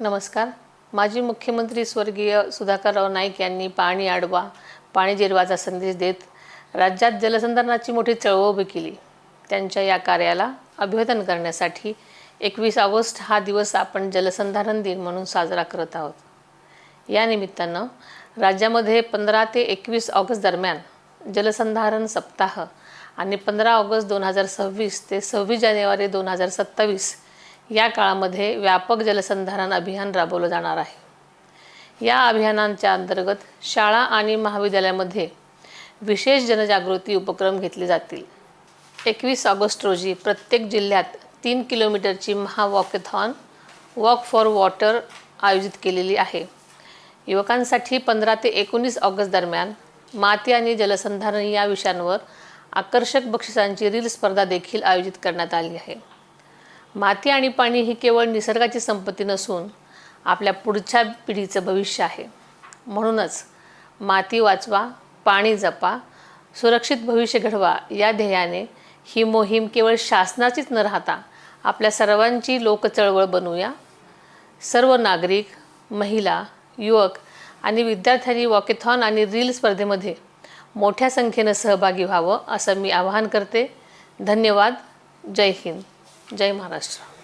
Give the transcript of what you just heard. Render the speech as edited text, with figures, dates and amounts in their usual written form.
नमस्कार। माजी मुख्यमंत्री स्वर्गीय सुधाकरराव नाईक यांनी पाणी अडवा पाणी जिरवाचा संदेश देत राज्यात जलसंधारणाची मोठी चळवळ उभी केली। त्यांच्या या कार्याला अभिवादन करण्यासाठी 21 ऑगस्ट हा दिवस आपण जलसंधारण दिन म्हणून साजरा करत आहोत। या निमित्तानं राज्यामध्ये 15 ते 21 ऑगस्ट दरम्यान जलसंधारण सप्ताह आणि 15 ऑगस्ट 2026 ते 26 जानेवारी 2027 या काळामध्ये व्यापक जलसंधारण अभियान राबवलं जाणार आहे। या अभियानांच्या अंतर्गत शाळा आणि महाविद्यालयामध्ये विशेष जनजागृती उपक्रम घेतले जातील। 21 ऑगस्ट रोजी प्रत्येक जिल्ह्यात 3 किलोमीटरची महावॉकॅथॉन वॉक फॉर वॉटर आयोजित केलेली आहे। युवकांसाठी 15 ते 19 ऑगस्ट दरम्यान माती आणि जलसंधारण या विषयांवर आकर्षक बक्षिसांची रील स्पर्धा देखील आयोजित करण्यात आली आहे। माती आणि पाणी ही केवळ निसर्गाची संपत्ती नसून आपल्या पुढच्या पिढीचं भविष्य आहे। म्हणूनच माती वाचवा, पाणी जपा, सुरक्षित भविष्य घडवा या ध्येयाने ही मोहीम केवळ शासनाचीच न राहता आपल्या सर्वांची लोकचळवळ बनवूया। सर्व नागरिक, महिला, युवक आणि विद्यार्थ्यांनी वॉकॅथॉन आणि रील स्पर्धेमध्ये मोठ्या संख्येने सहभागी व्हावं असं मी आवाहन करते। धन्यवाद। जय हिंद, जय महाराष्ट्र।